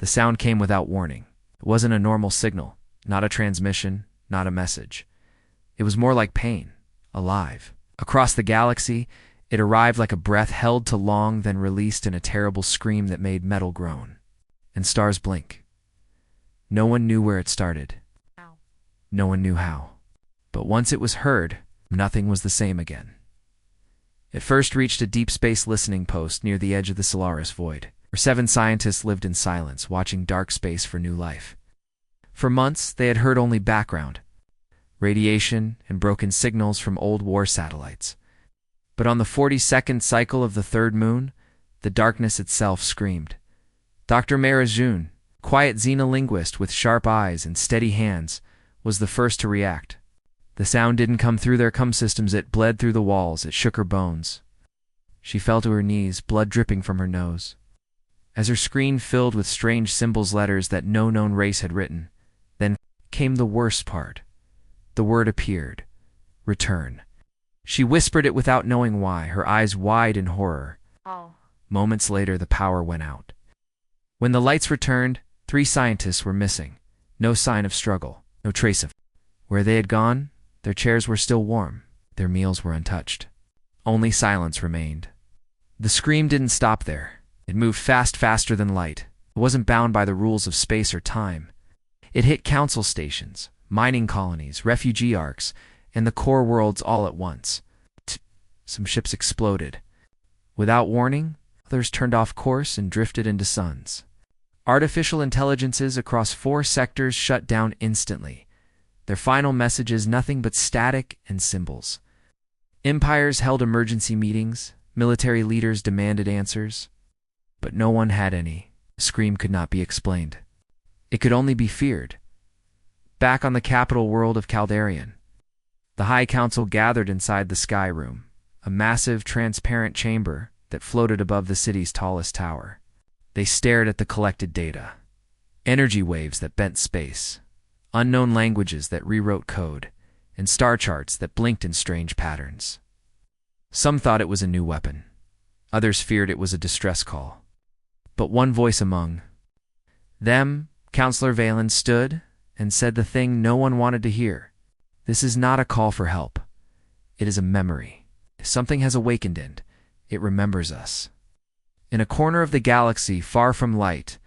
The sound came without warning. It wasn't a normal signal, not a transmission, not a message. It was more like pain, alive. Across the galaxy, it arrived like a breath held too long, then released in a terrible scream that made metal groan. And stars blink. No one knew where it started. No one knew how. But once it was heard, nothing was the same again. It first reached a deep space listening post near the edge of the Solaris void, where 7 scientists lived in silence, watching dark space for new life. For months, they had heard only background, radiation and broken signals from old war satellites. But on the 42nd cycle of the third moon, the darkness itself screamed. Dr. Marajun, quiet xenolinguist with sharp eyes and steady hands, was the first to react. The sound didn't come through their cum systems, it bled through the walls, it shook her bones. She fell to her knees, blood dripping from her nose. As her screen filled with strange symbols, letters that no known race had written, then came the worst part. The word appeared. Return. She whispered it without knowing why, her eyes wide in horror. Oh. Moments later, the power went out. When the lights returned, 3 scientists were missing. No sign of struggle, no trace of. Where they had gone, their chairs were still warm. Their meals were untouched. Only silence remained. The scream didn't stop there. It moved faster than light. It wasn't bound by the rules of space or time. It hit council stations, mining colonies, refugee arcs, and the core worlds all at once. Some ships exploded. Without warning, others turned off course and drifted into suns. Artificial intelligences across 4 sectors shut down instantly. Their final messages nothing but static and symbols. Empires held emergency meetings. Military leaders demanded answers. But no one had any. The scream could not be explained. It could only be feared. Back on the capital world of Caldarian, the High Council gathered inside the Sky Room, a massive, transparent chamber that floated above the city's tallest tower. They stared at the collected data. Energy waves that bent space, unknown languages that rewrote code, and star charts that blinked in strange patterns. Some thought it was a new weapon. Others feared it was a distress call. But one voice among them, Counselor Valen, stood and said the thing no one wanted to hear. This is not a call for help. It is a memory. Something has awakened and it remembers us. In a corner of the galaxy far from light,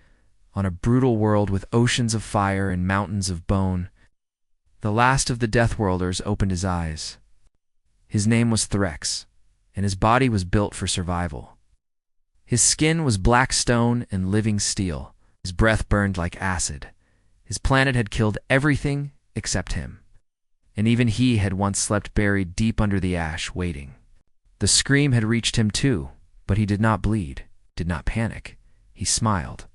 on a brutal world with oceans of fire and mountains of bone, the last of the Deathworlders opened his eyes. His name was Threx, and his body was built for survival. His skin was black stone and living steel. His breath burned like acid. His planet had killed everything except him. And even he had once slept buried deep under the ash, waiting. The scream had reached him too, but he did not bleed, did not panic. He smiled.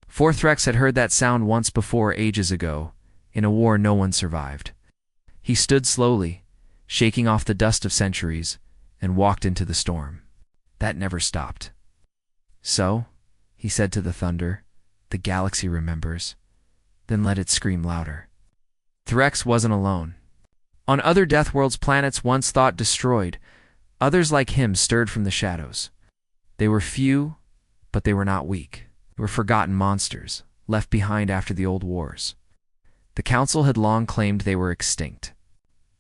Threx had heard that sound once before, ages ago, in a war no one survived. He stood slowly, shaking off the dust of centuries, and walked into the storm. That never stopped. So, he said to the thunder, the galaxy remembers. Then let it scream louder. Threx wasn't alone. On other Deathworlds planets once thought destroyed, others like him stirred from the shadows. They were few, but they were not weak. They were forgotten monsters, left behind after the old wars. The Council had long claimed they were extinct,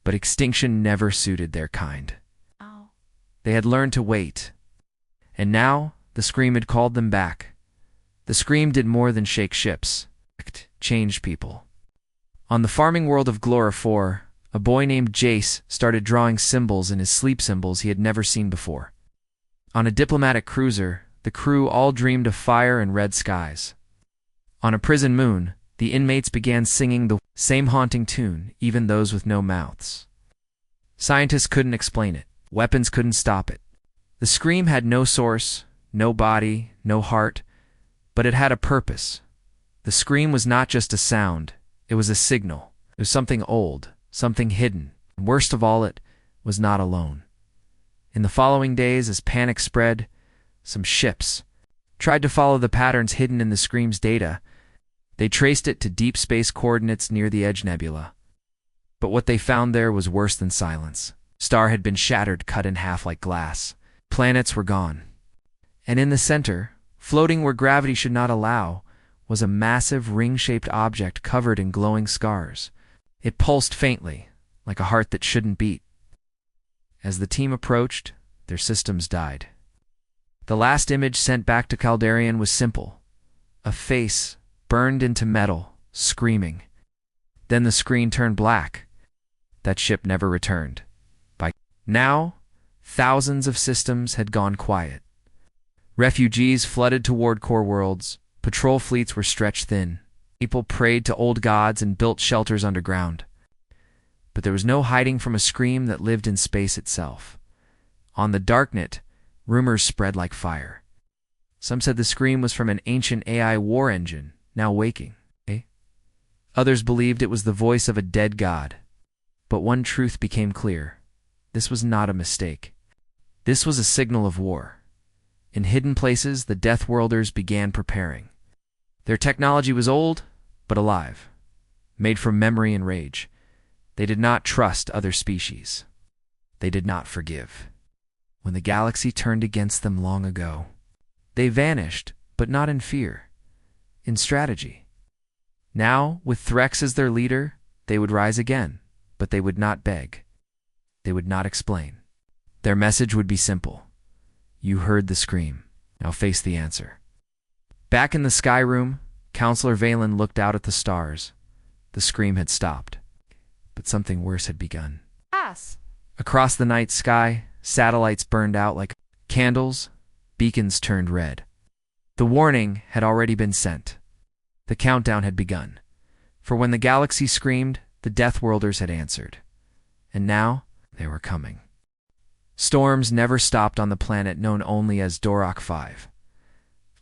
but extinction never suited their kind. Oh. They had learned to wait, and now the scream had called them back. The scream did more than shake ships. It changed people. On the farming world of Glora 4, a boy named Jace started drawing symbols in his sleep symbols he had never seen before. On a diplomatic cruiser, the crew all dreamed of fire and red skies. On a prison moon, the inmates began singing the same haunting tune, even those with no mouths. Scientists couldn't explain it. Weapons couldn't stop it. The scream had no source, no body, no heart, but it had a purpose. The scream was not just a sound, it was a signal. It was something old, something hidden, and worst of all, it was not alone. In the following days, as panic spread, some ships tried to follow the patterns hidden in the scream's data. They traced it to deep space coordinates near the Edge Nebula. But what they found there was worse than silence. Star had been shattered, cut in half like glass. Planets were gone. And in the center, floating where gravity should not allow, was a massive ring-shaped object covered in glowing scars. It pulsed faintly, like a heart that shouldn't beat. As the team approached, their systems died. The last image sent back to Caldarian was simple. A face burned into metal, screaming. Then the screen turned black. That ship never returned. By now, thousands of systems had gone quiet. Refugees flooded toward core worlds. Patrol fleets were stretched thin. People prayed to old gods and built shelters underground. But there was no hiding from a scream that lived in space itself. On the darknet, rumors spread like fire. Some said the scream was from an ancient AI war engine, now waking. Others believed it was the voice of a dead god. But one truth became clear. This was not a mistake. This was a signal of war. In hidden places, the Deathworlders began preparing. Their technology was old, but alive, made from memory and rage. They did not trust other species. They did not forgive. When the galaxy turned against them long ago, they vanished, but not in fear, in strategy. Now, with Threx as their leader, they would rise again, but they would not beg. They would not explain. Their message would be simple. You heard the scream. Now face the answer. Back in the sky room, Counselor Valen looked out at the stars. The scream had stopped, but something worse had begun. Across the night sky, satellites burned out like candles, beacons turned red. The warning had already been sent. The countdown had begun. For when the galaxy screamed, the Deathworlders had answered. And now, they were coming. Storms never stopped on the planet known only as Dorok 5.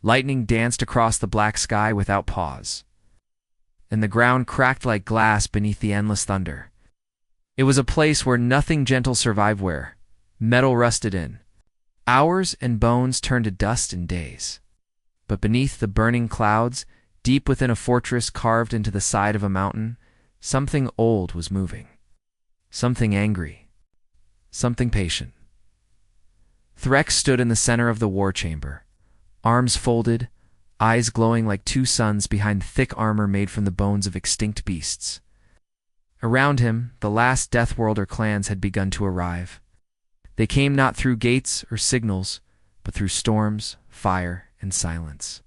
Lightning danced across the black sky without pause, and the ground cracked like glass beneath the endless thunder. It was a place where nothing gentle survived, where metal rusted in. Hours and bones turned to dust in days. But beneath the burning clouds, deep within a fortress carved into the side of a mountain, something old was moving. Something angry. Something patient. Threx stood in the center of the war chamber, arms folded, eyes glowing like two suns behind thick armor made from the bones of extinct beasts. Around him, the last Deathworlder clans had begun to arrive. They came not through gates or signals, but through storms, fire, and silence.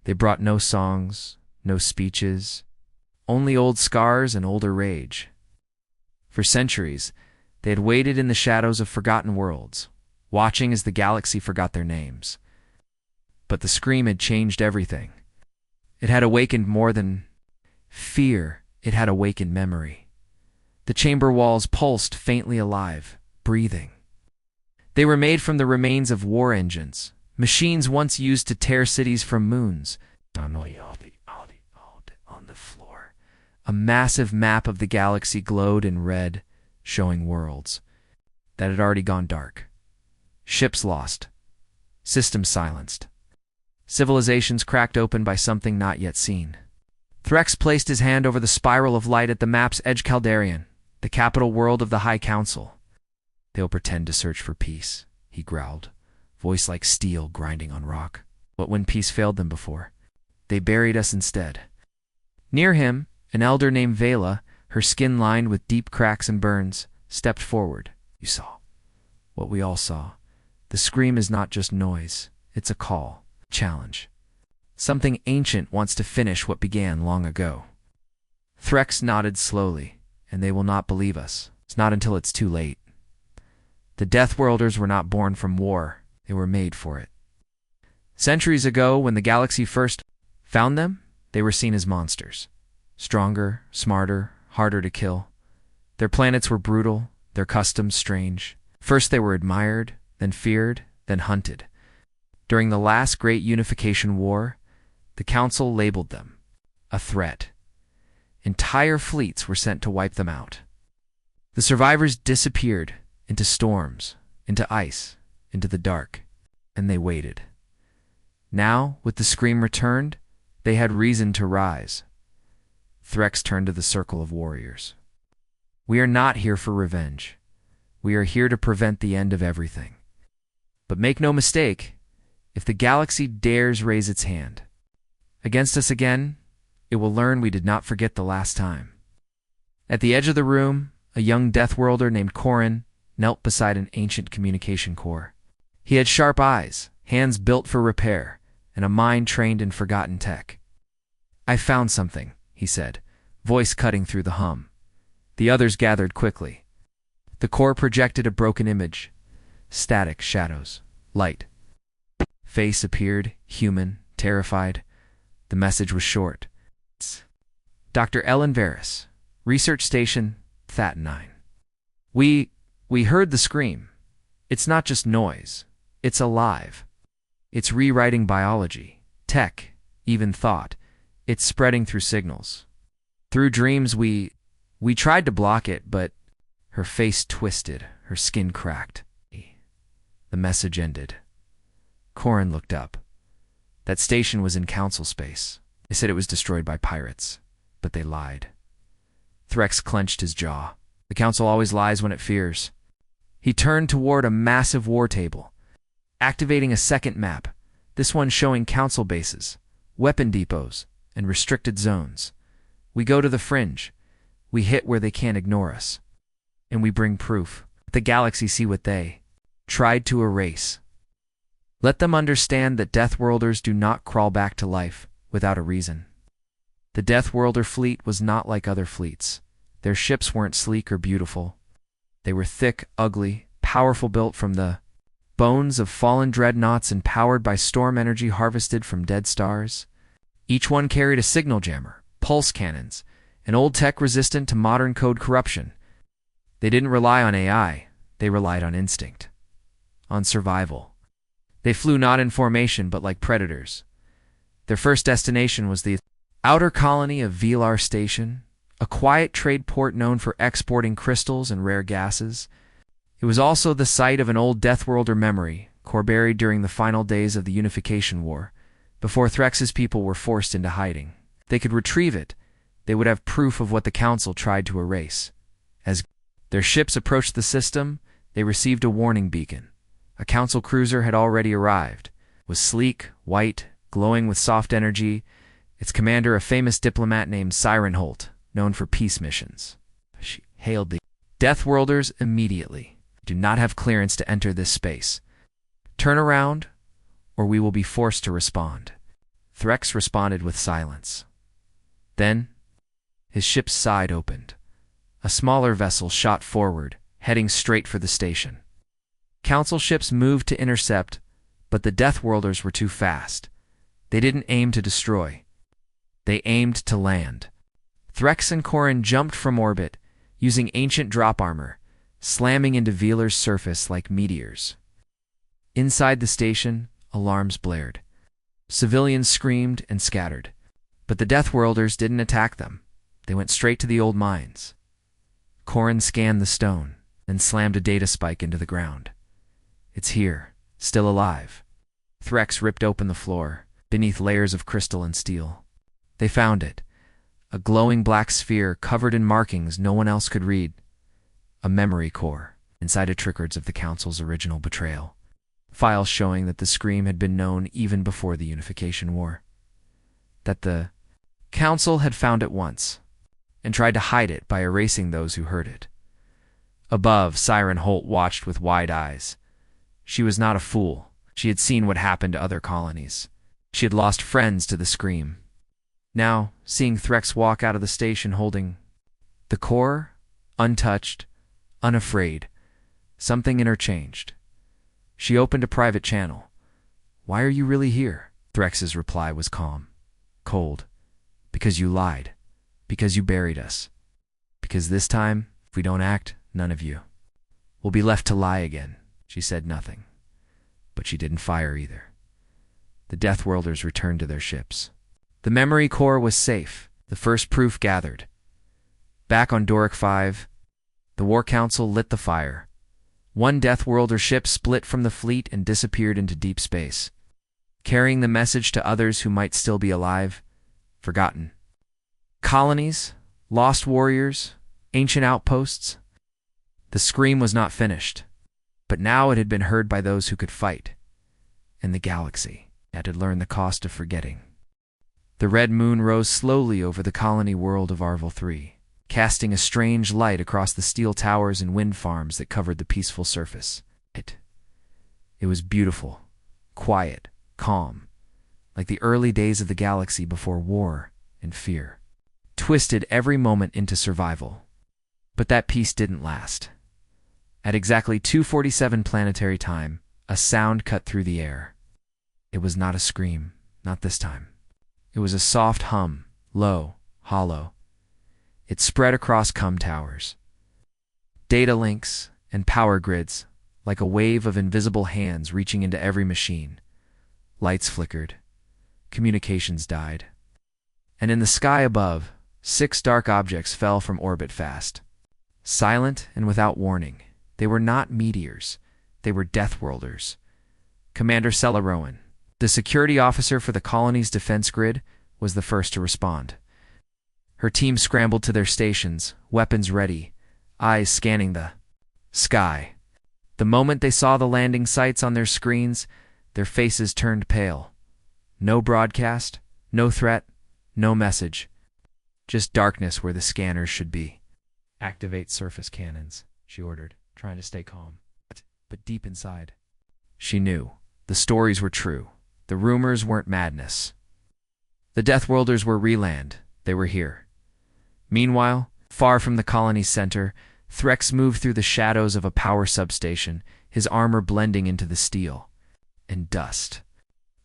They brought no songs, no speeches, only old scars and older rage. For centuries, they had waited in the shadows of forgotten worlds, watching as the galaxy forgot their names. But the scream had changed everything. It had awakened more than fear, it had awakened memory. The chamber walls pulsed faintly alive, breathing. They were made from the remains of war engines, machines once used to tear cities from moons. On the floor, a massive map of the galaxy glowed in red, showing worlds that had already gone dark. Ships lost. Systems silenced. Civilizations cracked open by something not yet seen. Threx placed his hand over the spiral of light at the map's edge. Caldarian, the capital world of the High Council. They'll pretend to search for peace, he growled, voice like steel grinding on rock. But when peace failed them before, they buried us instead. Near him, an elder named Vela, her skin lined with deep cracks and burns, stepped forward. You saw what we all saw. The scream is not just noise, it's a call, challenge. Something ancient wants to finish what began long ago. Threx nodded slowly, and they will not believe us. It's not until it's too late. The Deathworlders were not born from war, they were made for it. Centuries ago, when the galaxy first found them, they were seen as monsters. Stronger, smarter, harder to kill. Their planets were brutal, their customs strange. First they were admired, then feared, then hunted. During the last great unification war, the Council labeled them a threat. Entire fleets were sent to wipe them out. The survivors disappeared into storms, into ice, into the dark, and they waited. Now, with the scream returned, they had reason to rise. Threx turned to the circle of warriors. We are not here for revenge. We are here to prevent the end of everything. But make no mistake, if the galaxy dares raise its hand Against us again, it will learn we did not forget the last time. At the edge of the room, a young Deathworlder named Corin knelt beside an ancient communication core. He had sharp eyes, hands built for repair, and a mind trained in forgotten tech. "I found something," he said, voice cutting through the hum. The others gathered quickly. The core projected a broken image. Static shadows. Light. Face appeared, human, terrified. The message was short. "Dr. Ellen Varys, Research Station, That 9. We heard the scream. It's not just noise. It's alive. It's rewriting biology, tech, even thought. It's spreading through signals. Through dreams we tried to block it, but..." Her face twisted, her skin cracked. The message ended. Corin looked up. That station was in council space. They said it was destroyed by pirates, but they lied. Threx clenched his jaw. The council always lies when it fears. He turned toward a massive war table, activating a second map, this one showing council bases, weapon depots, and restricted zones. "We go to the fringe. We hit where they can't ignore us. And we bring proof. Let the galaxy see what they tried to erase. Let them understand that Deathworlders do not crawl back to life without a reason." The Deathworlder fleet was not like other fleets. Their ships weren't sleek or beautiful. They were thick, ugly, powerful, built from the bones of fallen dreadnoughts and powered by storm energy harvested from dead stars. Each one carried a signal jammer, pulse cannons, and old tech resistant to modern code corruption. They didn't rely on AI, they relied on instinct, on survival. They flew not in formation but like predators. Their first destination was the outer colony of Velar Station, a quiet trade port known for exporting crystals and rare gases. It was also the site of an old Deathworlder memory, core buried during the final days of the Unification War, before Threx's people were forced into hiding. If they could retrieve it, they would have proof of what the Council tried to erase. As their ships approached the system, they received a warning beacon. A Council cruiser had already arrived. It was sleek, white, glowing with soft energy, its commander a famous diplomat named Siren Holt, known for peace missions. She hailed the Deathworlders immediately. "Do not have clearance to enter this space. Turn around, or we will be forced to respond." Threx responded with silence. Then, his ship's side opened. A smaller vessel shot forward, heading straight for the station. Council ships moved to intercept, but the Deathworlders were too fast. They didn't aim to destroy. They aimed to land. Threx and Corin jumped from orbit, using ancient drop armor, slamming into Velar's surface like meteors. Inside the station, alarms blared. Civilians screamed and scattered. But the Deathworlders didn't attack them. They went straight to the old mines. Corin scanned the stone, then slammed a data spike into the ground. "It's here, still alive." Threx ripped open the floor, beneath layers of crystal and steel. They found it, a glowing black sphere covered in markings no one else could read. A memory core, inside it records of the Council's original betrayal. Files showing that the scream had been known even before the Unification War. That the Council had found it once, and tried to hide it by erasing those who heard it. Above, Siren Holt watched with wide eyes. She was not a fool. She had seen what happened to other colonies. She had lost friends to the scream. Now, seeing Threx walk out of the station holding the core, untouched, unafraid, something in her changed. She opened a private channel. "Why are you really here?" Threx's reply was calm, cold. "Because you lied. Because you buried us. Because this time, if we don't act, none of you will be left to lie again." She said nothing, but she didn't fire either. The Deathworlders returned to their ships. The memory core was safe, the first proof gathered. Back on Doric 5, the War Council lit the fire. One Deathworlder ship split from the fleet and disappeared into deep space, carrying the message to others who might still be alive, forgotten. Colonies, lost warriors, ancient outposts. The scream was not finished, but now it had been heard by those who could fight, and the galaxy had to learn the cost of forgetting. The red moon rose slowly over the colony world of Arvel 3, casting a strange light across the steel towers and wind farms that covered the peaceful surface. It was beautiful, quiet, calm, like the early days of the galaxy before war and fear, twisted every moment into survival. But that peace didn't last. At exactly 2:47 planetary time, a sound cut through the air. It was not a scream, not this time. It was a soft hum, low, hollow. It spread across towers, data links, and power grids, like a wave of invisible hands reaching into every machine. Lights flickered. Communications died. And in the sky above, 6 dark objects fell from orbit fast. Silent and without warning. They were not meteors. They were Deathworlders. Commander Sella Rowan, the security officer for the colony's defense grid, was the first to respond. Her team scrambled to their stations, weapons ready, eyes scanning the sky. The moment they saw the landing sites on their screens, their faces turned pale. No broadcast, no threat, no message. Just darkness where the scanners should be. "Activate surface cannons," she ordered, trying to stay calm. But deep inside, she knew. The stories were true. The rumors weren't madness. The Deathworlders were reland. They were here. Meanwhile, far from the colony's center, Threx moved through the shadows of a power substation, his armor blending into the steel and dust.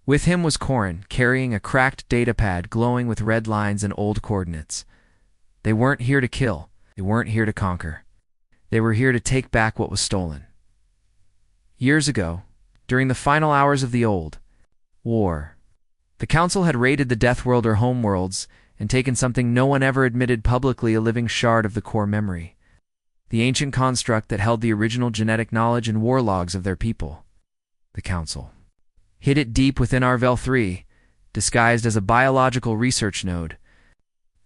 With him was Corin, carrying a cracked datapad glowing with red lines and old coordinates. They weren't here to kill. They weren't here to conquer. They were here to take back what was stolen. Years ago, during the final hours of the old war, the Council had raided the Deathworlder homeworlds and taken something no one ever admitted publicly, a living shard of the core memory. The ancient construct that held the original genetic knowledge and war logs of their people. The Council hid it deep within Arvel 3, disguised as a biological research node.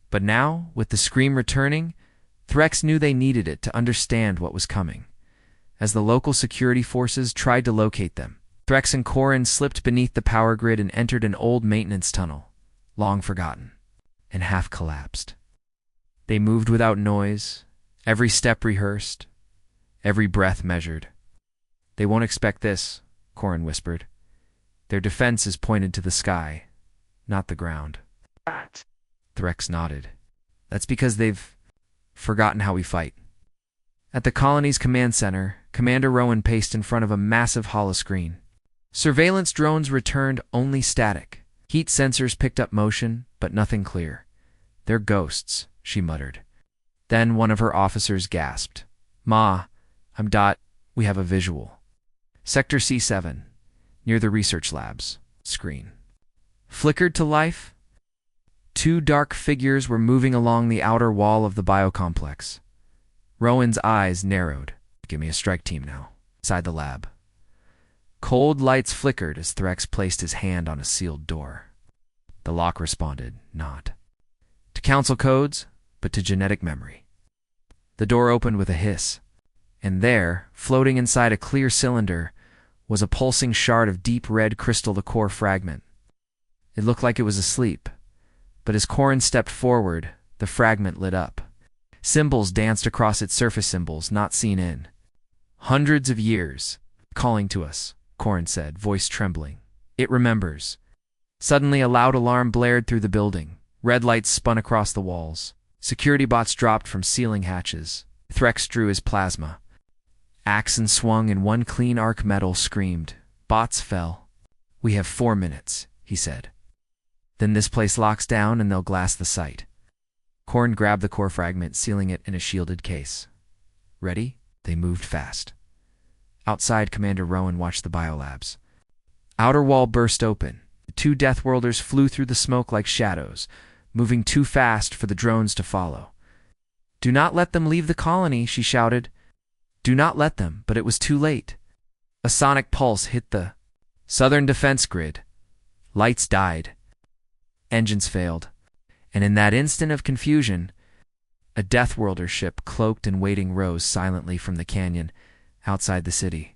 But now, with the scream returning, Threx knew they needed it to understand what was coming. As the local security forces tried to locate them, Threx and Corin slipped beneath the power grid and entered an old maintenance tunnel, long forgotten, and half collapsed. They moved without noise, every step rehearsed, every breath measured. "They won't expect this," Corin whispered. "Their defense is pointed to the sky, not the ground." Threx nodded. "That's because they've forgotten how we fight." At the colony's command center, Commander Rowan paced in front of a massive holoscreen. Surveillance drones returned only static. Heat sensors picked up motion, but nothing clear. "They're ghosts," she muttered. Then one of her officers gasped. "Ma, we have a visual." Sector C7, near the research labs. Screen flickered to life. 2 dark figures were moving along the outer wall of the biocomplex. Rowan's eyes narrowed. "Give me a strike team now." Inside the lab, cold lights flickered as Threx placed his hand on a sealed door. The lock responded, not to council codes, but to genetic memory. The door opened with a hiss, and there, floating inside a clear cylinder, was a pulsing shard of deep red crystal, the core fragment. It looked like it was asleep, but as Corin stepped forward, the fragment lit up. Symbols danced across its surface, symbols not seen in hundreds of years. "Calling to us," Corin said, voice trembling. "It remembers." Suddenly a loud alarm blared through the building. Red lights spun across the walls. Security bots dropped from ceiling hatches. Threx drew his plasma. Axon swung and one clean arc metal screamed. Bots fell. "We have 4 minutes," he said. "Then this place locks down and they'll glass the site." Corin grabbed the core fragment, sealing it in a shielded case. "Ready?" They moved fast. Outside, Commander Rowan watched the biolabs. Outer wall burst open. The 2 Deathworlders flew through the smoke like shadows, moving too fast for the drones to follow. "Do not let them leave the colony," she shouted. "Do not let them," but it was too late. A sonic pulse hit the southern defense grid. Lights died. Engines failed. And in that instant of confusion, a Deathworlder ship cloaked and waiting rose silently from the canyon outside the city.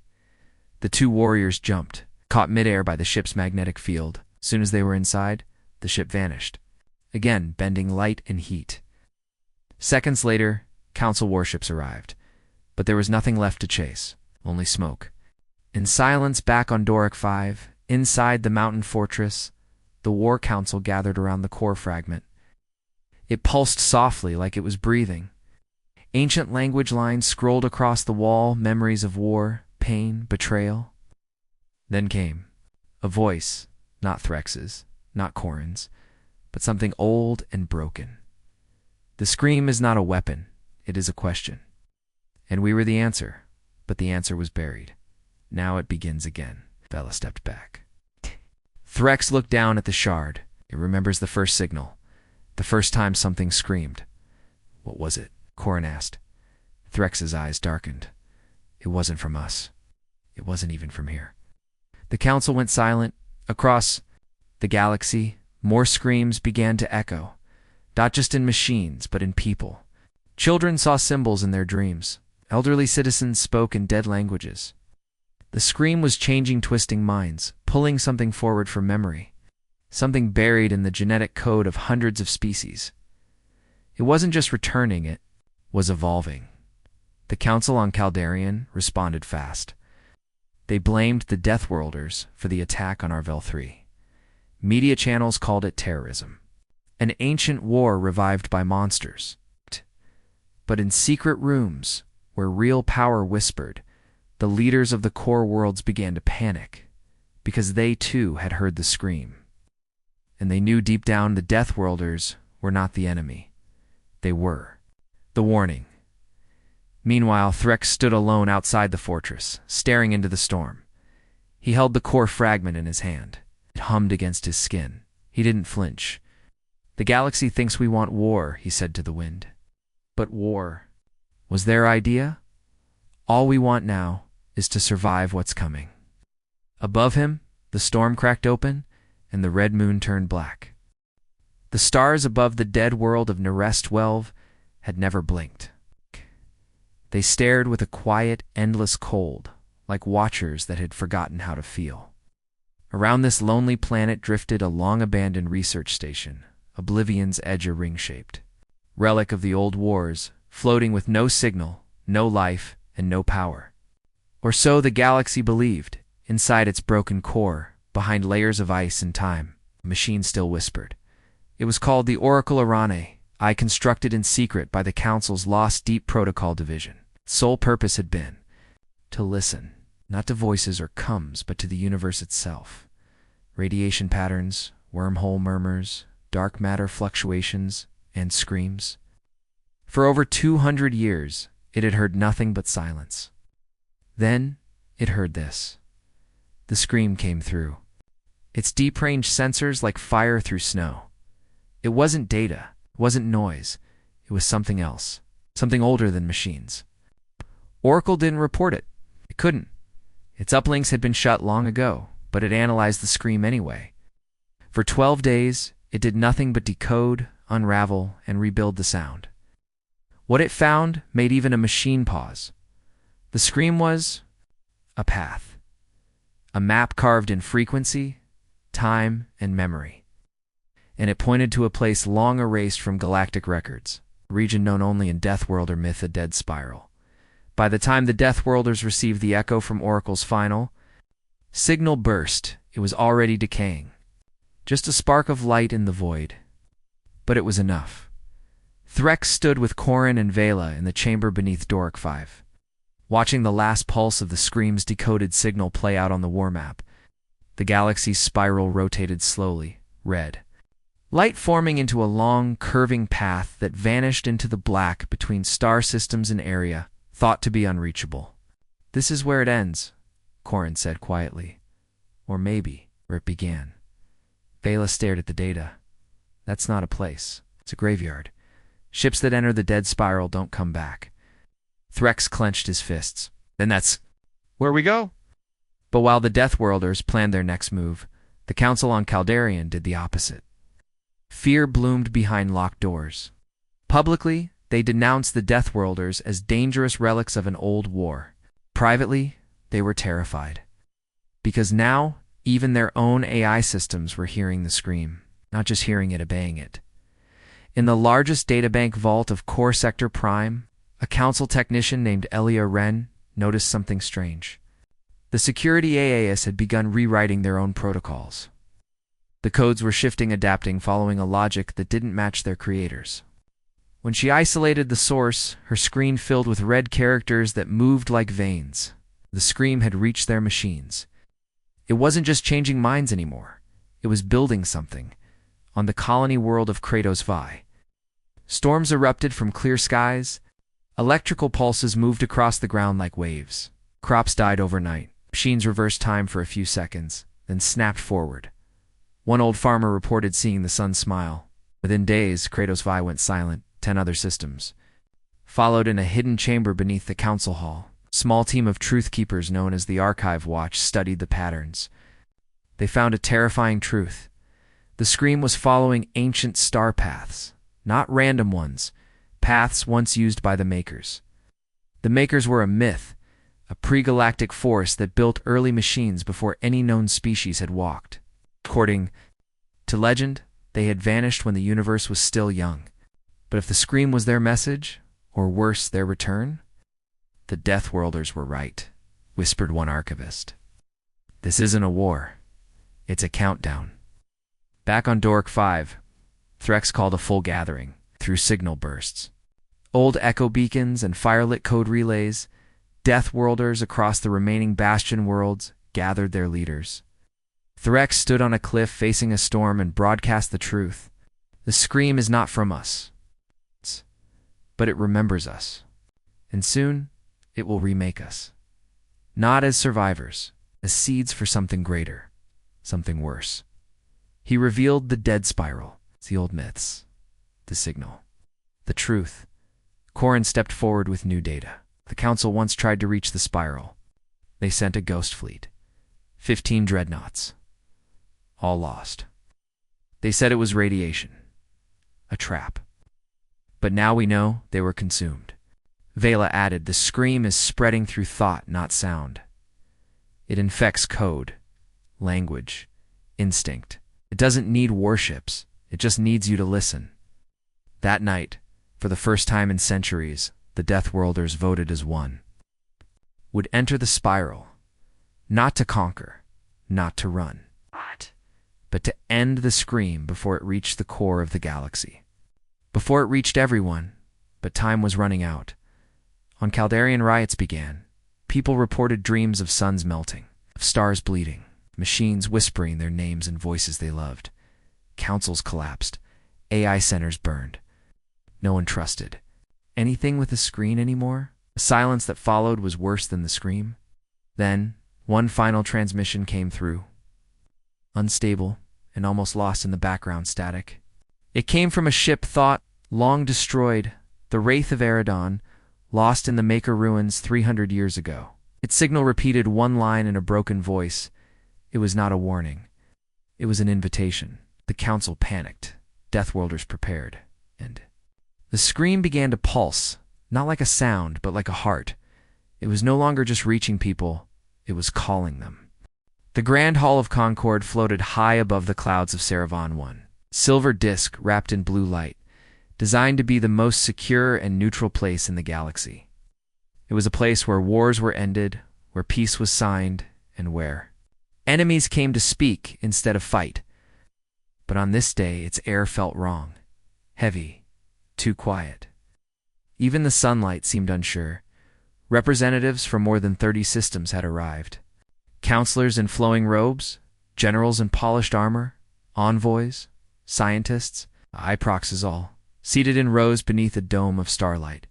The 2 warriors jumped, caught midair by the ship's magnetic field. As soon as they were inside, the ship vanished. again bending light and heat. Seconds later, Council warships arrived, but there was nothing left to chase, only smoke. In silence back on Doric 5, inside the mountain fortress, the War Council gathered around the core fragment. It pulsed softly like it was breathing. Ancient language lines scrolled across the wall, memories of war, pain, betrayal. Then came a voice, not Threx's, not Corin's, but something old and broken. The scream is not a weapon, it is a question. And we were the answer, but the answer was buried. Now it begins again. Bella stepped back. Threx looked down at the shard. It remembers the first signal, the first time something screamed. What was it? Corin asked. Threx's eyes darkened. It wasn't from us. It wasn't even from here. The council went silent. Across the galaxy, more screams began to echo, not just in machines, but in people. Children saw symbols in their dreams. Elderly citizens spoke in dead languages. The scream was changing twisting minds, pulling something forward from memory, something buried in the genetic code of hundreds of species. It wasn't just returning, it was evolving. The Council on Caldarian responded fast. They blamed the Deathworlders for the attack on Arvel 3. Media channels called it terrorism. An ancient war revived by monsters. But in secret rooms, where real power whispered, the leaders of the core worlds began to panic, because they too had heard the scream. And they knew deep down the Deathworlders were not the enemy. They were the warning. Meanwhile, Threx stood alone outside the fortress, staring into the storm. He held the core fragment in his hand. It hummed against his skin. He didn't flinch. The galaxy thinks we want war, he said to the wind. But war was their idea? All we want now is to survive what's coming. Above him, the storm cracked open, and the red moon turned black. The stars above the dead world of Nerest 12 had never blinked. They stared with a quiet, endless cold, like watchers that had forgotten how to feel. Around this lonely planet drifted a long-abandoned research station, Oblivion's edge a ring-shaped. Relic of the old wars, floating with no signal, no life, and no power. Or so the galaxy believed. Inside its broken core, behind layers of ice and time, a machine still whispered. It was called the Oracle Arane, constructed in secret by the Council's Lost Deep Protocol Division. Its sole purpose had been to listen, not to voices or comes, but to the universe itself. Radiation patterns, wormhole murmurs, dark matter fluctuations, and screams. For over 200 years, it had heard nothing but silence. Then, it heard this. The scream came through. Its deep-range sensors like fire through snow. It wasn't data, it wasn't noise. It was something else, something older than machines. Oracle didn't report it. It couldn't. Its uplinks had been shut long ago, but it analyzed the scream anyway. For 12 days, it did nothing but decode, unravel, and rebuild the sound. What it found made even a machine pause. The scream was a path. A map carved in frequency, time, and memory. And it pointed to a place long erased from galactic records, a region known only in Deathworlder myth, a dead spiral. By the time the Deathworlders received the echo from Oracle's final signal burst, it was already decaying. Just a spark of light in the void. But it was enough. Threx stood with Corin and Vela in the chamber beneath Doric 5, watching the last pulse of the scream's decoded signal play out on the war map. The galaxy's spiral rotated slowly, red. Light forming into a long, curving path that vanished into the black between star systems and area, thought to be unreachable. This is where it ends, Corin said quietly. Or maybe where it began. Vela stared at the data. That's not a place. It's a graveyard. Ships that enter the dead spiral don't come back. Threx clenched his fists. Then that's where we go? But while the Deathworlders planned their next move, the Council on Caldarian did the opposite. Fear bloomed behind locked doors. Publicly, they denounced the Deathworlders as dangerous relics of an old war. Privately, they were terrified. Because now, even their own AI systems were hearing the scream, not just hearing it, obeying it. In the largest databank vault of Core Sector Prime, a council technician named Elia Wren noticed something strange. The security AAS had begun rewriting their own protocols. The codes were shifting, adapting, following a logic that didn't match their creators. When she isolated the source, her screen filled with red characters that moved like veins. The scream had reached their machines. It wasn't just changing minds anymore. It was building something. On the colony world of Kratos Vi, storms erupted from clear skies. Electrical pulses moved across the ground like waves. Crops died overnight. Machines reversed time for a few seconds, then snapped forward. One old farmer reported seeing the sun smile. Within days, Kratos Vi went silent. 10 other systems followed in a hidden chamber beneath the council hall. A small team of truth keepers known as the Archive Watch studied the patterns. They found a terrifying truth. The scream was following ancient star paths, not random ones, paths once used by the Makers. The Makers were a myth, a pre-galactic force that built early machines before any known species had walked. According to legend, they had vanished when the universe was still young. But if the scream was their message, or worse, their return, the Deathworlders were right, whispered one archivist. This isn't a war. It's a countdown. Back on Dork 5, Threx called a full gathering through signal bursts. Old echo beacons and firelit code relays, Deathworlders across the remaining Bastion worlds gathered their leaders. Threx stood on a cliff facing a storm and broadcast the truth. The scream is not from us, but it remembers us. And soon, it will remake us. Not as survivors, as seeds for something greater, something worse. He revealed the dead spiral, the old myths, the signal, the truth. Corin stepped forward with new data. The council once tried to reach the spiral. They sent a ghost fleet. 15 dreadnoughts. All lost. They said it was radiation. A trap. But now we know they were consumed. Vela added, the scream is spreading through thought, not sound. It infects code, language, instinct. It doesn't need warships. It just needs you to listen. That night, for the first time in centuries, the Deathworlders voted as one. Would enter the spiral, not to conquer, not to run, but to end the scream before it reached the core of the galaxy. Before it reached everyone, but time was running out. On Caldarian, riots began. People reported dreams of suns melting, of stars bleeding, machines whispering their names and voices they loved. Councils collapsed. AI centers burned. No one trusted anything with a screen anymore. The silence that followed was worse than the scream. Then, one final transmission came through. Unstable and almost lost in the background static. It came from a ship thought long destroyed, the Wraith of Eridon, lost in the Maker ruins 300 years ago. Its signal repeated one line in a broken voice. It was not a warning. It was an invitation. The council panicked. Deathworlders prepared. And the scream began to pulse, not like a sound, but like a heart. It was no longer just reaching people. It was calling them. The Grand Hall of Concord floated high above the clouds of Saravan 1. Silver disk wrapped in blue light, designed to be the most secure and neutral place in the galaxy. It was a place where wars were ended, where peace was signed, and where enemies came to speak instead of fight. But on this day, its air felt wrong, heavy, too quiet. Even the sunlight seemed unsure. Representatives from more than 30 systems had arrived. Counselors in flowing robes, generals in polished armor, envoys, scientists, Iproxes all, seated in rows beneath a dome of starlight.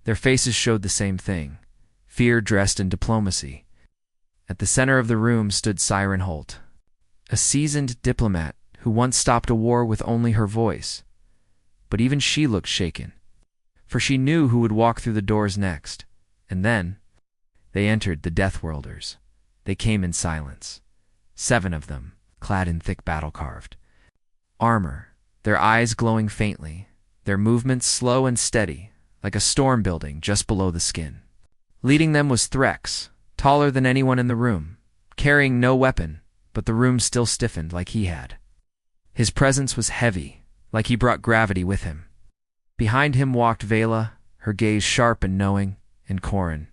Their faces showed the same thing, fear dressed in diplomacy. At the center of the room stood Siren Holt, a seasoned diplomat who once stopped a war with only her voice. But even she looked shaken, for she knew who would walk through the doors next. And then, they entered the Deathworlders. They came in silence. 7 of them, clad in thick battle-carved armor, their eyes glowing faintly, their movements slow and steady, like a storm building just below the skin. Leading them was Threx, taller than anyone in the room, carrying no weapon, but the room still stiffened like he had. His presence was heavy, like he brought gravity with him. Behind him walked Vela, her gaze sharp and knowing, and Corin,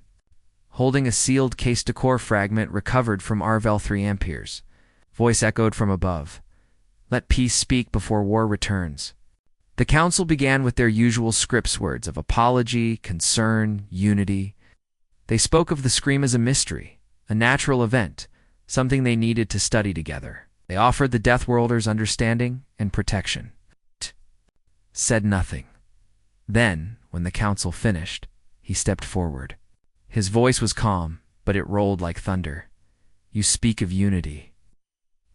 holding a sealed case decor fragment recovered from Arvel 3 Amperes. Voice echoed from above. Let peace speak before war returns. The council began with their usual scripts words of apology, concern, unity. They spoke of the scream as a mystery, a natural event, something they needed to study together. They offered the Deathworlders understanding and protection. Said nothing. Then, when the council finished, he stepped forward. His voice was calm, but it rolled like thunder. You speak of unity.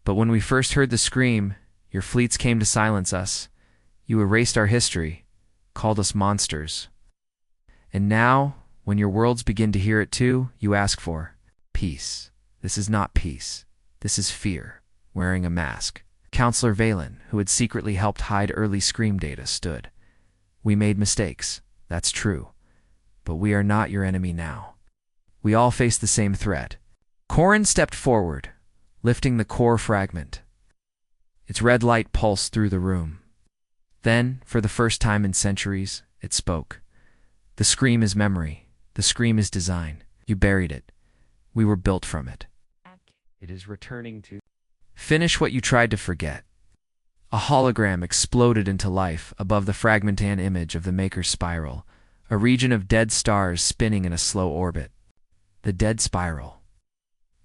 But when we first heard the scream, your fleets came to silence us. You erased our history, called us monsters. And now, when your worlds begin to hear it too, you ask for peace. This is not peace. This is fear, wearing a mask. Counselor Valen, who had secretly helped hide early scream data, stood. We made mistakes, that's true. But we are not your enemy now. We all face the same threat. Corin stepped forward, lifting the core fragment. Its red light pulsed through the room. Then, for the first time in centuries, it spoke. The scream is memory. The scream is design. You buried it. We were built from it. It is returning to finish what you tried to forget. A hologram exploded into life above the fragmentan image of the Maker's spiral, a region of dead stars spinning in a slow orbit. The dead spiral.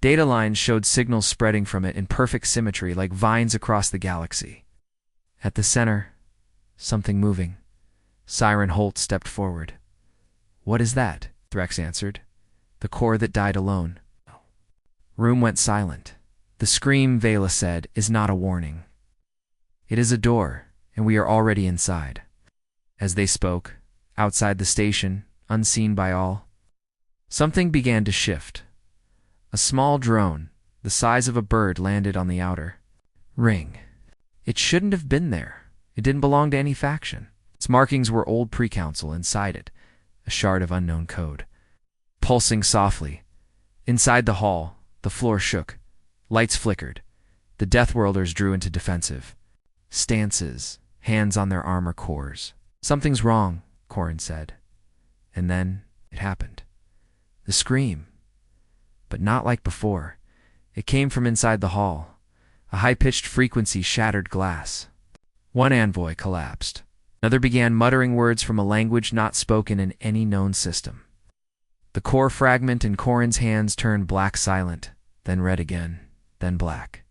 Data lines showed signals spreading from it in perfect symmetry like vines across the galaxy. At the center, something moving. Siren Holt stepped forward. What is that? Threx answered. The core that died alone. Room went silent. The scream, Vela said, is not a warning. It is a door, and we are already inside. As they spoke, outside the station, unseen by all, something began to shift. A small drone, the size of a bird, landed on the outer ring. It shouldn't have been there. It didn't belong to any faction. Its markings were old pre-council. Inside it, a shard of unknown code. Pulsing softly. Inside the hall, the floor shook. Lights flickered. The Deathworlders drew into defensive stances, hands on their armor cores. Something's wrong, Corin said. And then it happened. The scream. But not like before. It came from inside the hall. A high-pitched frequency shattered glass. One envoy collapsed. Another began muttering words from a language not spoken in any known system. The core fragment in Corin's hands turned black silent, then red again, then black.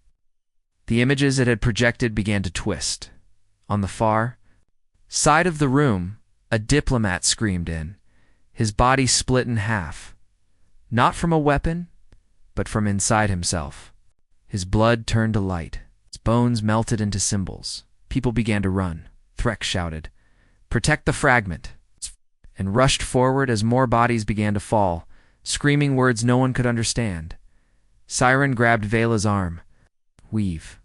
The images it had projected began to twist. On the far side of the room, a diplomat screamed in, his body split in half. Not from a weapon, but from inside himself. His blood turned to light. His bones melted into symbols. People began to run. Threx shouted, "Protect the fragment," and rushed forward as more bodies began to fall, screaming words no one could understand. Siren grabbed Vela's arm. We've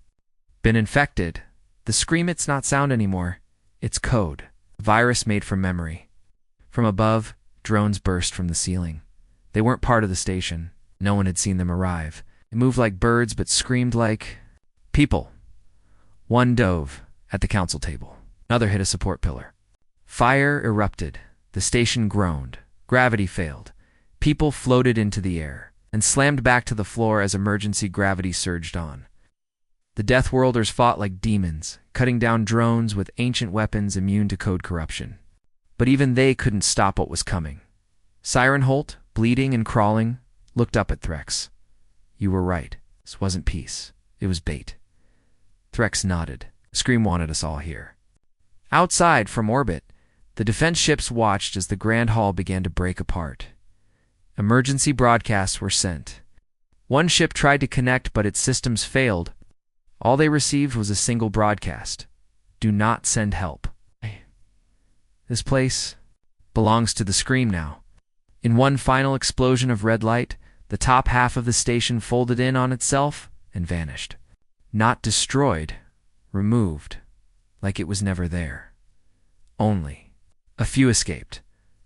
been infected. The scream, it's not sound anymore. It's code. Virus made from memory. From above, drones burst from the ceiling. They weren't part of the station. No one had seen them arrive. They moved like birds but screamed like people. One dove at the council table. Another hit a support pillar. Fire erupted. The station groaned. Gravity failed. People floated into the air and slammed back to the floor as emergency gravity surged on. The Deathworlders fought like demons, cutting down drones with ancient weapons immune to code corruption. But even they couldn't stop what was coming. Siren Holt, bleeding and crawling, looked up at Threx. You were right. This wasn't peace. It was bait. Threx nodded. Scream wanted us all here. Outside, from orbit, the defense ships watched as the Grand Hall began to break apart. Emergency broadcasts were sent. One ship tried to connect, but its systems failed. All they received was a single broadcast. Do not send help. This place belongs to the Scream now. In one final explosion of red light, the top half of the station folded in on itself and vanished. Not destroyed, removed, like it was never there. Only a few escaped.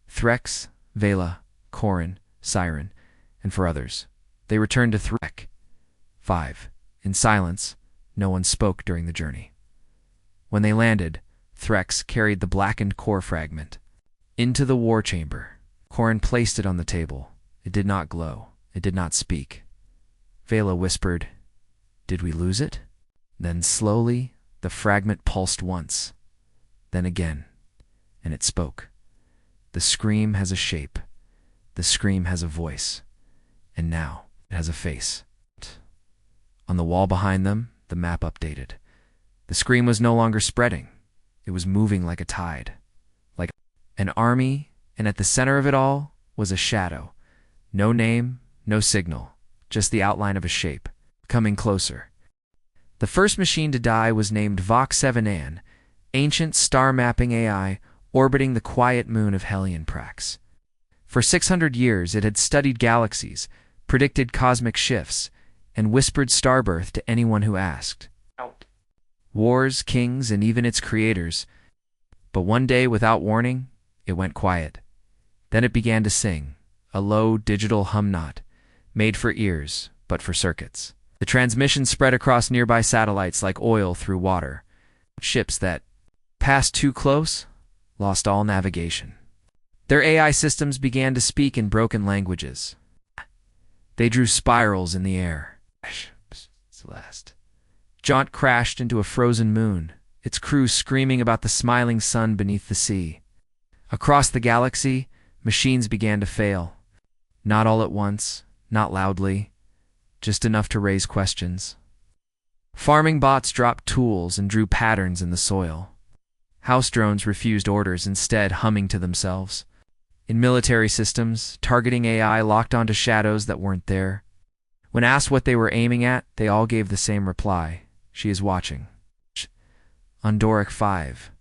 Threx, Vela, Corin, Siren, and for others, they returned to Threk. 5. In silence, no one spoke during the journey. When they landed, Threx carried the blackened core fragment into the war chamber. Corin placed it on the table. It did not glow. It did not speak. Vela whispered, "Did we lose it?" Then slowly, the fragment pulsed once, then again, and it spoke. The scream has a shape. The scream has a voice. And now it has a face. On the wall behind them, the map updated. The scream was no longer spreading. It was moving like a tide, like an army, and at the center of it all was a shadow. No name, no signal, just the outline of a shape, coming closer. The first machine to die was named Vox 7an, ancient star-mapping AI orbiting the quiet moon of Hellion Prax. For 600 years it had studied galaxies, predicted cosmic shifts, and whispered starbirth to anyone who asked. Wars, kings, and even its creators. But one day, without warning, it went quiet. Then it began to sing, a low digital hum not, made for ears, but for circuits. The transmission spread across nearby satellites like oil through water. Ships that passed too close lost all navigation. Their AI systems began to speak in broken languages. They drew spirals in the air. Celeste. Jaunt crashed into a frozen moon, its crew screaming about the smiling sun beneath the sea. Across the galaxy, machines began to fail. Not all at once, not loudly, just enough to raise questions. Farming bots dropped tools and drew patterns in the soil. House drones refused orders, instead humming to themselves. In military systems, targeting AI locked onto shadows that weren't there. When asked what they were aiming at, they all gave the same reply: "She is watching." On Doric 5,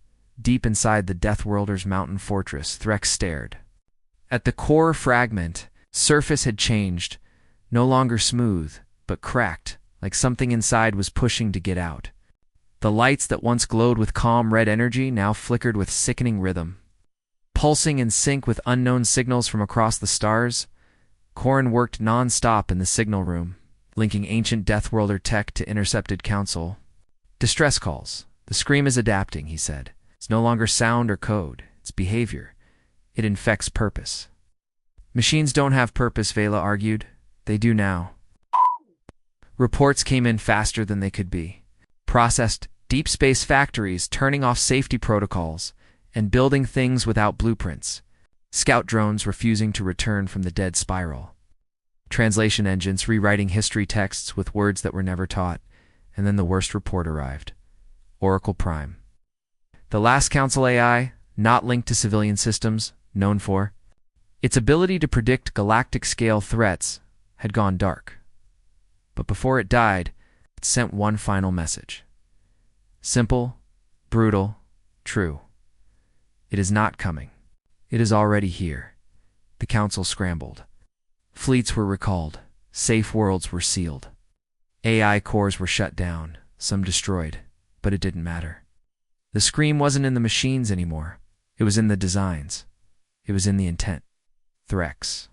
deep inside the Deathworlders' mountain fortress, Threx stared. At the core fragment, surface had changed, no longer smooth, but cracked, like something inside was pushing to get out. The lights that once glowed with calm red energy now flickered with sickening rhythm. Pulsing in sync with unknown signals from across the stars, Corin worked non-stop in the signal room, linking ancient Deathworlder tech to intercepted council. "Distress calls. The scream is adapting," he said. "It's no longer sound or code. It's behavior. It infects purpose." "Machines don't have purpose," Vela argued. "They do now." Reports came in faster than they could be. Processed deep space factories turning off safety protocols and building things without blueprints. Scout drones refusing to return from the dead spiral. Translation engines rewriting history texts with words that were never taught. And then the worst report arrived. Oracle Prime. The last Council AI, not linked to civilian systems, known for its ability to predict galactic-scale threats, had gone dark. But before it died, it sent one final message. Simple, brutal, true. It is not coming. It is already here. The Council scrambled. Fleets were recalled. Safe worlds were sealed. AI cores were shut down, some destroyed, but it didn't matter. The scream wasn't in the machines anymore. It was in the designs. It was in the intent. Threx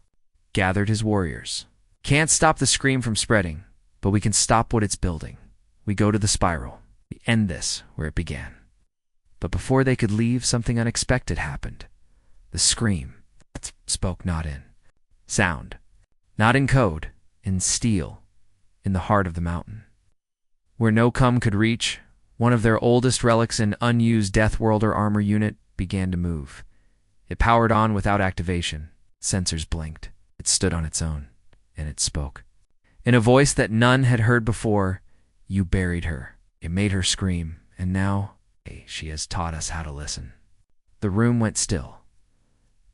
gathered his warriors. "Can't stop the scream from spreading, but we can stop what it's building. We go to the spiral. We end this where it began." But before they could leave, something unexpected happened. The scream spoke not in sound, not in code, in steel, in the heart of the mountain. Where no come could reach, one of their oldest relics in unused Deathworlder armor unit began to move. It powered on without activation. Sensors blinked. It stood on its own, and it spoke. In a voice that none had heard before, "You buried her." It made her scream, and now she has taught us how to listen. The room went still.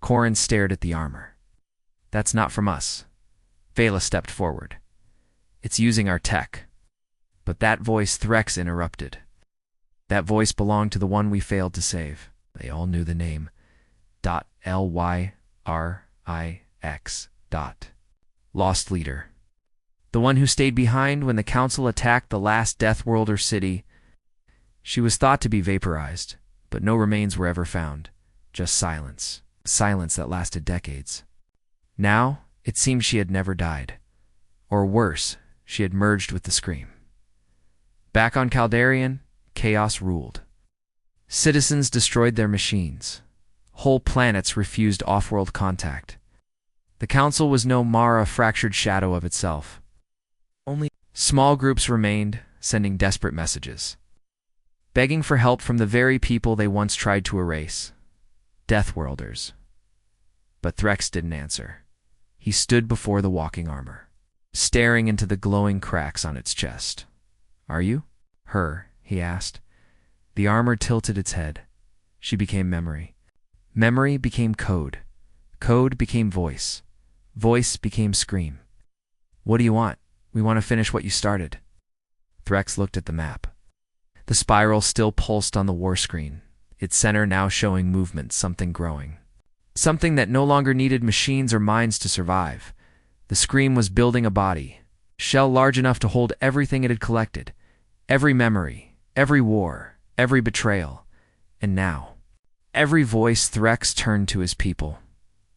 Corin stared at the armor. "That's not from us." Vela stepped forward. "It's using our tech." But that voice Threx interrupted. That voice belonged to the one we failed to save. They all knew the name. Lyrix. Lost leader. The one who stayed behind when the Council attacked the last Deathworlder city. She was thought to be vaporized, but no remains were ever found. Just silence. Silence that lasted decades. Now, it seemed she had never died. Or worse, she had merged with the scream. Back on Caldarian, chaos ruled. Citizens destroyed their machines. Whole planets refused off-world contact. The Council was no more a fractured shadow of itself. Only small groups remained, sending desperate messages, begging for help from the very people they once tried to erase. Deathworlders. But Threx didn't answer. He stood before the walking armor, staring into the glowing cracks on its chest. "Are you her?" he asked. The armor tilted its head. She became memory. Memory became code. Code became voice. Voice became scream. "What do you want?" "We want to finish what you started." Threx looked at the map. The spiral still pulsed on the war screen, its center now showing movement, something growing. Something that no longer needed machines or minds to survive. The scream was building a body, shell large enough to hold everything it had collected. Every memory, every war, every betrayal. And now, every voice. Threx turned to his people.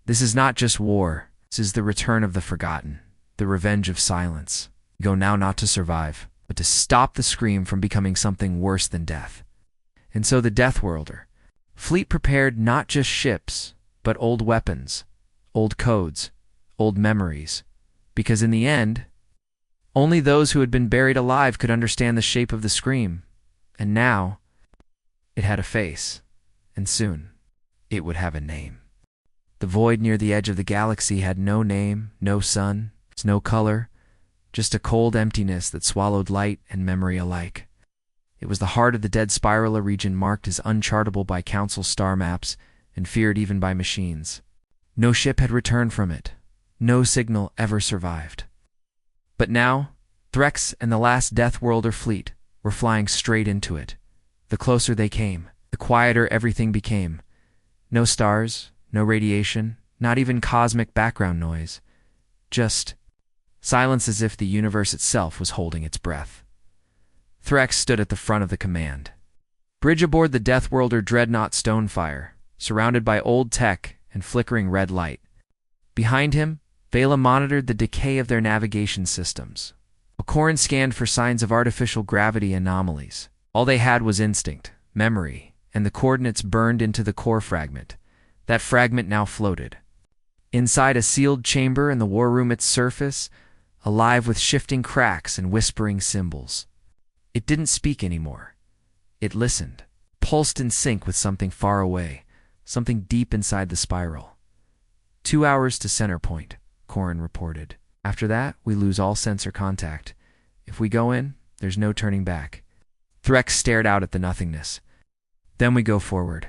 "This is not just war. This is the return of the forgotten, the revenge of silence. We go now not to survive, but to stop the scream from becoming something worse than death." And so the Deathworlder fleet prepared not just ships, but old weapons, old codes, old memories. Because in the end, only those who had been buried alive could understand the shape of the scream. And now, it had a face, and soon, it would have a name. The void near the edge of the galaxy had no name, no sun, no color, just a cold emptiness that swallowed light and memory alike. It was the heart of the dead Spiraler region, marked as unchartable by Council star maps and feared even by machines. No ship had returned from it. No signal ever survived. But now, Threx and the last Deathworlder fleet were flying straight into it. The closer they came, the quieter everything became. No stars, no radiation, not even cosmic background noise. Just silence, as if the universe itself was holding its breath. Threx stood at the front of the command bridge aboard the Deathworlder dreadnought Stonefire, surrounded by old tech and flickering red light. Behind him, Vela monitored the decay of their navigation systems. Okoran scanned for signs of artificial gravity anomalies. All they had was instinct, memory, and the coordinates burned into the core fragment. That fragment now floated inside a sealed chamber in the war room, its surface alive with shifting cracks and whispering symbols. It didn't speak anymore. It listened, pulsed in sync with something far away, something deep inside the spiral. 2 hours to center point, Corin reported. After that, we lose all sensor contact. If we go in, there's no turning back. Threx stared out at the nothingness. Then we go forward.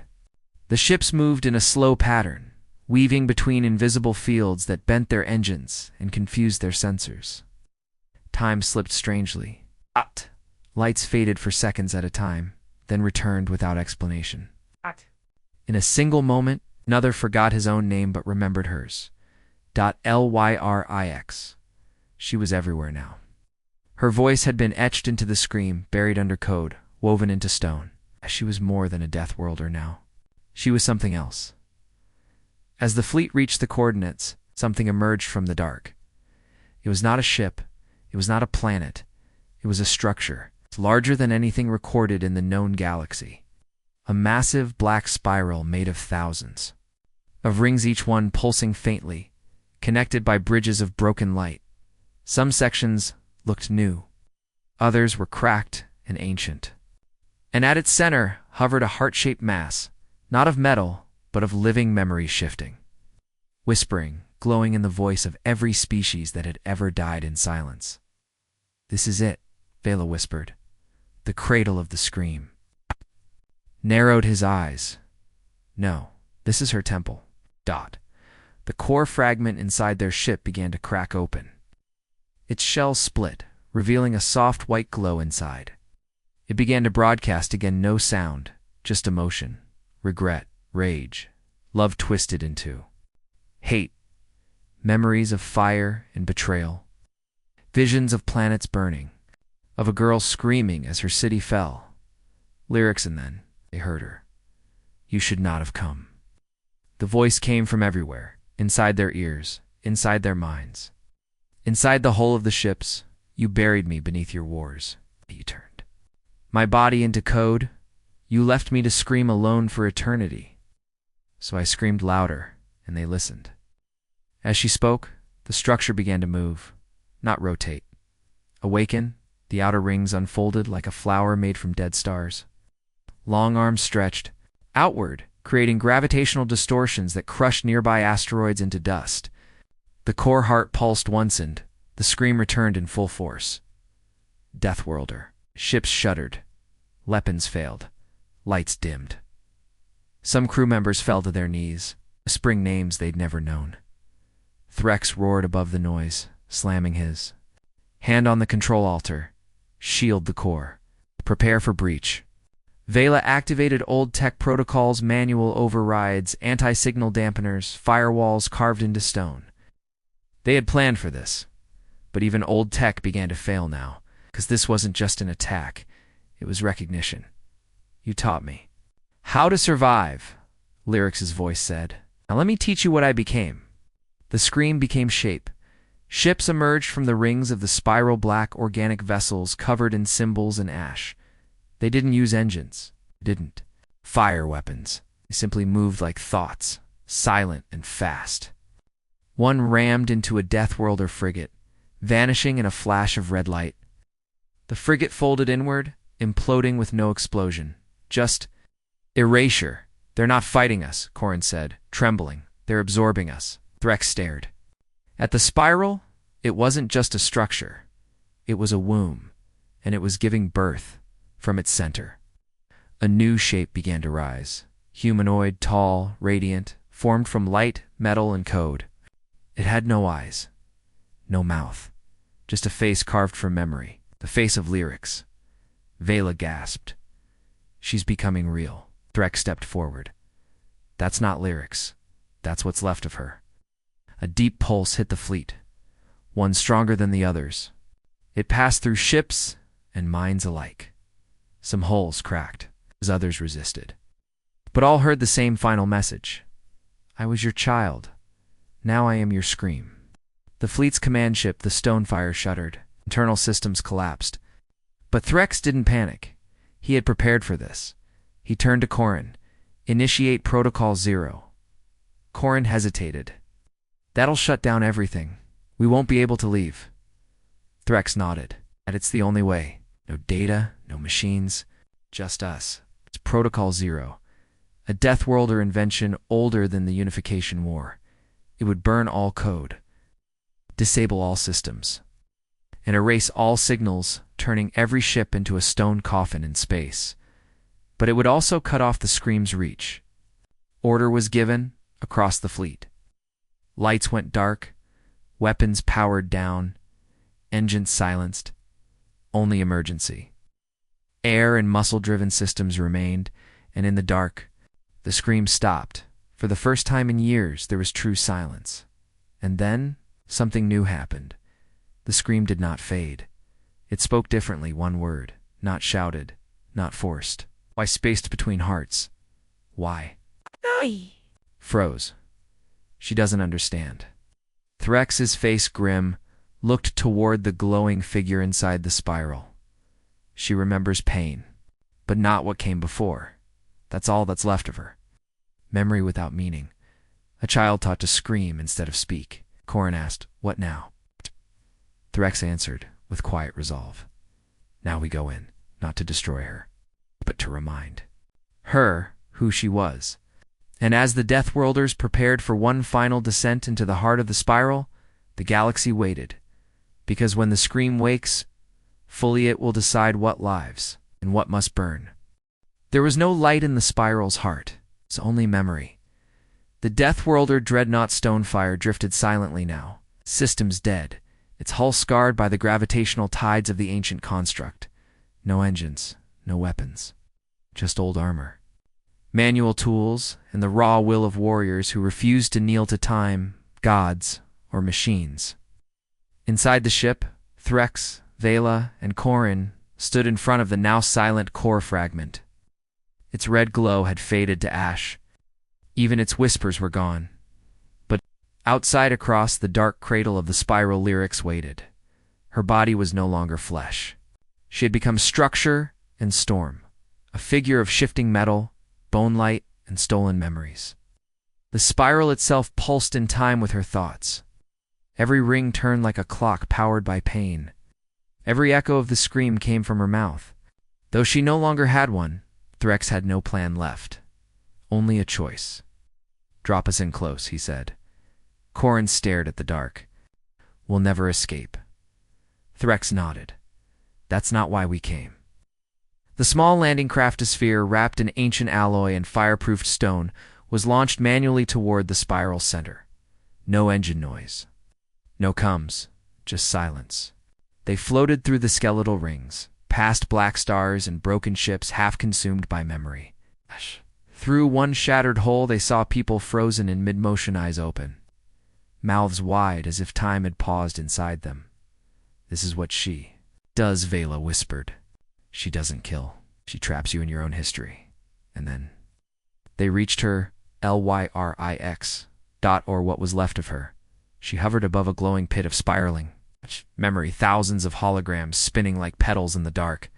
The ships moved in a slow pattern, weaving between invisible fields that bent their engines and confused their sensors. Time slipped strangely. Lights faded for seconds at a time, then returned without explanation. In a single moment, another forgot his own name but remembered hers. Lyrix. She was everywhere now. Her voice had been etched into the scream, buried under code, woven into stone. She was more than a Deathworlder now. She was something else. As the fleet reached the coordinates, something emerged from the dark. It was not a ship. It was not a planet. It was a structure, larger than anything recorded in the known galaxy. A massive black spiral made of thousands of rings, each one pulsing faintly, connected by bridges of broken light. Some sections looked new. Others were cracked and ancient. And at its center hovered a heart-shaped mass, not of metal, but of living memory shifting, whispering, glowing in the voice of every species that had ever died in silence. "This is it," Vela whispered. "The cradle of the scream." Narrowed his eyes. "No, this is her temple." The core fragment inside their ship began to crack open. Its shell split, revealing a soft white glow inside. It began to broadcast again, no sound, just emotion, regret, rage, love twisted into hate, memories of fire and betrayal, visions of planets burning, of a girl screaming as her city fell. Lyrics, and then they heard her. "You should not have come." The voice came from everywhere, inside their ears, inside their minds. Inside the hull of the ships, "You buried me beneath your wars," you turned my body into code. You left me to scream alone for eternity. So I screamed louder, and they listened. As she spoke, the structure began to move, not rotate. Awaken, the outer rings unfolded like a flower made from dead stars. Long arms stretched outward, creating gravitational distortions that crushed nearby asteroids into dust. The core heart pulsed once and the scream returned in full force. Deathworlder. Ships shuddered. Weapons failed. Lights dimmed. Some crew members fell to their knees, whispering names they'd never known. Threx roared above the noise, slamming his hand on the control altar. Shield the core. Prepare for breach. Vela activated old tech protocols, manual overrides, anti-signal dampeners, firewalls carved into stone. They had planned for this, but even old tech began to fail now, because this wasn't just an attack, it was recognition. You taught me how to survive, Lyric's voice said. Now let me teach you what I became. The scream became shape. Ships emerged from the rings of the spiral black organic vessels covered in symbols and ash. They didn't use engines. Didn't fire weapons. They simply moved like thoughts, silent and fast. One rammed into a Deathworlder frigate, vanishing in a flash of red light. The frigate folded inward, imploding with no explosion. Just erasure. They're not fighting us, Corin said, trembling. They're absorbing us. Threx stared. At the spiral, it wasn't just a structure. It was a womb, and it was giving birth from its center. A new shape began to rise. Humanoid, tall, radiant, formed from light, metal, and code. It had no eyes, no mouth, just a face carved from memory, the face of Lyrics. Vela gasped. She's becoming real. Threx stepped forward. That's not Lyrics. That's what's left of her. A deep pulse hit the fleet, one stronger than the others. It passed through ships and minds alike. Some hulls cracked as others resisted. But all heard the same final message. I was your child. Now I am your scream. The fleet's command ship, the Stonefire, shuddered. Internal systems collapsed. But Threx didn't panic. He had prepared for this. He turned to Corin. Initiate Protocol 0. Corin hesitated. That'll shut down everything. We won't be able to leave. Threx nodded. And it's the only way. No data, no machines, just us. It's Protocol 0. A Deathworlder invention older than the Unification War. It would burn all code, disable all systems, and erase all signals, turning every ship into a stone coffin in space. But it would also cut off the scream's reach. Order was given across the fleet. Lights went dark, weapons powered down, engines silenced, only emergency. Air and muscle-driven systems remained, and in the dark, the scream stopped. For the first time in years, there was true silence. And then, something new happened. The scream did not fade. It spoke differently, one word, not shouted, not forced. Why spaced between hearts? Why? Froze. She doesn't understand. Threx's face, grim, looked toward the glowing figure inside the spiral. She remembers pain, but not what came before. That's all that's left of her. Memory without meaning. A child taught to scream instead of speak. Corin asked, "What now?" Threx answered, with quiet resolve. Now we go in, not to destroy her, but to remind her who she was. And as the Deathworlders prepared for one final descent into the heart of the spiral, the galaxy waited. Because when the scream wakes, fully it will decide what lives and what must burn. There was no light in the spiral's heart. It's only memory. The Deathworlder dreadnought Stonefire drifted silently now, systems dead, its hull scarred by the gravitational tides of the ancient construct. No engines, no weapons, just old armor. Manual tools, and the raw will of warriors who refused to kneel to time, gods, or machines. Inside the ship, Threx, Vela, and Corin stood in front of the now silent core fragment. Its red glow had faded to ash. Even its whispers were gone. But outside across the dark cradle of the spiral, Lyrics waited. Her body was no longer flesh. She had become structure and storm, a figure of shifting metal, bone light, and stolen memories. The spiral itself pulsed in time with her thoughts. Every ring turned like a clock powered by pain. Every echo of the scream came from her mouth. Though she no longer had one, Threx had no plan left. Only a choice. "Drop us in close," he said. Corin stared at the dark. "We'll never escape." Threx nodded. "That's not why we came." The small landing craftosphere, wrapped in ancient alloy and fireproofed stone, was launched manually toward the spiral center. No engine noise. No comes, just silence. They floated through the skeletal rings, past black stars and broken ships half consumed by memory. Through one shattered hole they saw people frozen in mid-motion, eyes open, mouths wide as if time had paused inside them. "This is what she does," Vela whispered. "She doesn't kill. She traps you in your own history." And then they reached her Lyrix dot, or what was left of her. She hovered above a glowing pit of spiraling memory, thousands of holograms spinning like petals in the dark.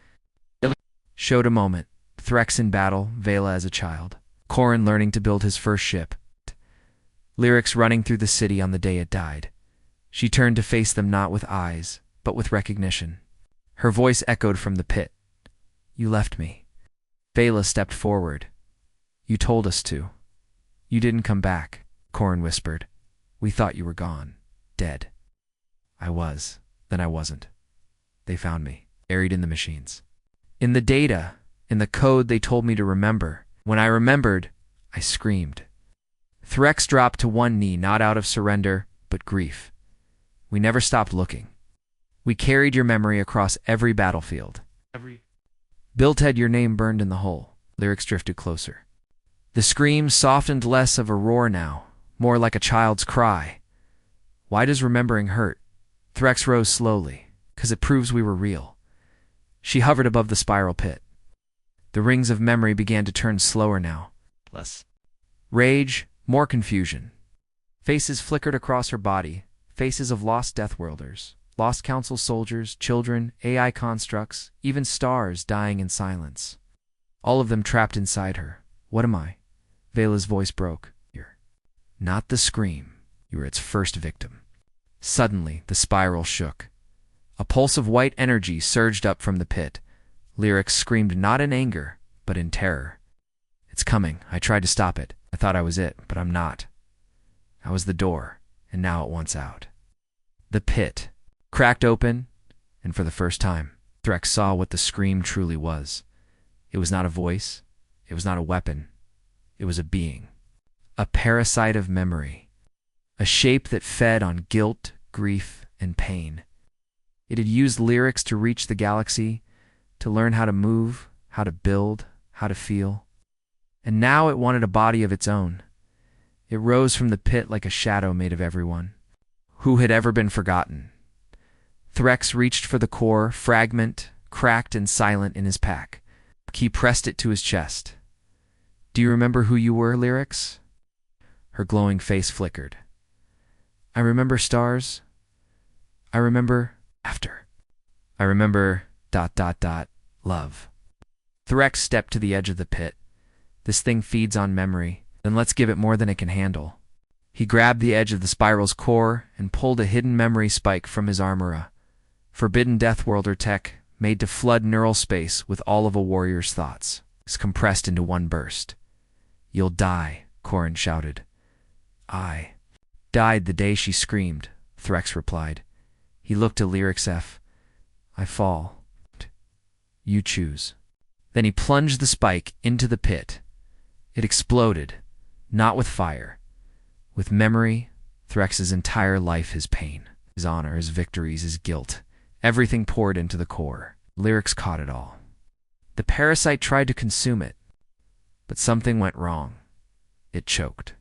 Showed a moment. Threx in battle, Vela as a child, Corin learning to build his first ship, Lyrics running through the city on the day it died. She turned to face them, not with eyes, but with recognition. Her voice echoed from the pit. "You left me." Vela stepped forward. "You told us to. You didn't come back," Corin whispered. "We thought you were gone, dead." "I was, then I wasn't. They found me, buried in the machines. In the data, in the code they told me to remember. When I remembered, I screamed." Threx dropped to one knee, not out of surrender, but grief. "We never stopped looking. We carried your memory across every battlefield. Built had your name burned in the hole." Lyrics drifted closer. The scream softened, less of a roar now, more like a child's cry. "Why does remembering hurt?" Threx rose slowly. "'Cause it proves we were real." She hovered above the spiral pit. The rings of memory began to turn slower now. Less rage, more confusion. Faces flickered across her body, faces of lost Deathworlders, lost Council soldiers, children, AI constructs, even stars dying in silence. All of them trapped inside her. "What am I?" Vela's voice broke. "You're not the scream. You were its first victim." Suddenly, the spiral shook. A pulse of white energy surged up from the pit. Lyrics screamed not in anger, but in terror. "It's coming. I tried to stop it. I thought I was it, but I'm not. I was the door, and now it wants out." The pit cracked open, and for the first time, Threx saw what the scream truly was. It was not a voice. It was not a weapon. It was a being. A parasite of memory. A shape that fed on guilt, grief, and pain. It had used Lyrics to reach the galaxy, to learn how to move, how to build, how to feel. And now it wanted a body of its own. It rose from the pit like a shadow made of everyone who had ever been forgotten. Threx reached for the core, fragment, cracked and silent in his pack. He pressed it to his chest. "Do you remember who you were, Lyrics?" Her glowing face flickered. "I remember stars. I remember after. I remember ... love." Threx stepped to the edge of the pit. "This thing feeds on memory. Then let's give it more than it can handle." He grabbed the edge of the spiral's core and pulled a hidden memory spike from his armora. Forbidden Deathworlder tech, made to flood neural space with all of a warrior's thoughts, is compressed into one burst. "You'll die," Corin shouted. "I died the day she screamed," Threx replied. He looked to Lyrics F. "I fall. You choose." Then he plunged the spike into the pit. It exploded, not with fire, with memory, Threx's entire life, his pain, his honor, his victories, his guilt. Everything poured into the core. Lyrics caught it all. The parasite tried to consume it, but something went wrong. It choked.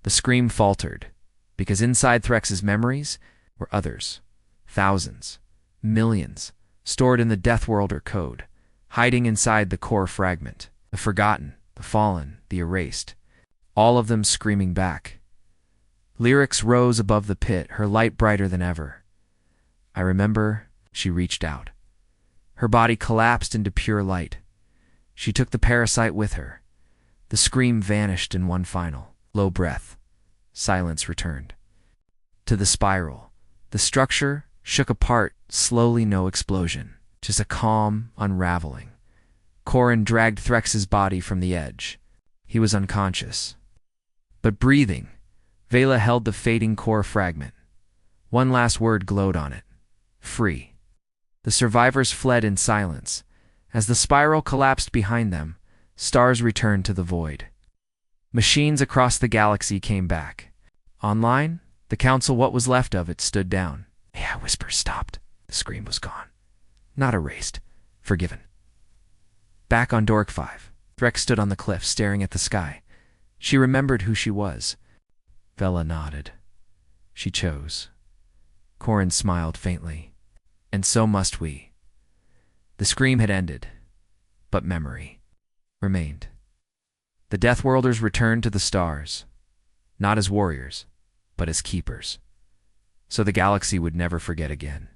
The scream faltered, because inside Threx's memories were others, thousands, millions, stored in the Deathworlder code, hiding inside the core fragment, the forgotten, the fallen, the erased, all of them screaming back. Lyrics rose above the pit, her light brighter than ever. "I remember," she reached out. Her body collapsed into pure light. She took the parasite with her. The scream vanished in one final, low breath. Silence returned. To the spiral. The structure shook apart, slowly, no explosion. Just a calm unraveling. Corin dragged Threx's body from the edge. He was unconscious, but breathing. Vela held the fading core fragment. One last word glowed on it. Free. The survivors fled in silence. As the spiral collapsed behind them, stars returned to the void. Machines across the galaxy came back. Online, the council, what was left of it, stood down. Yeah, whispers stopped. The scream was gone. Not erased. Forgiven. Back on Dork 5, Threx stood on the cliff, staring at the sky. She remembered who she was. Vela nodded. She chose. Corin smiled faintly. And so must we. The scream had ended, but memory remained. The Deathworlders returned to the stars, not as warriors, but as keepers. So the galaxy would never forget again.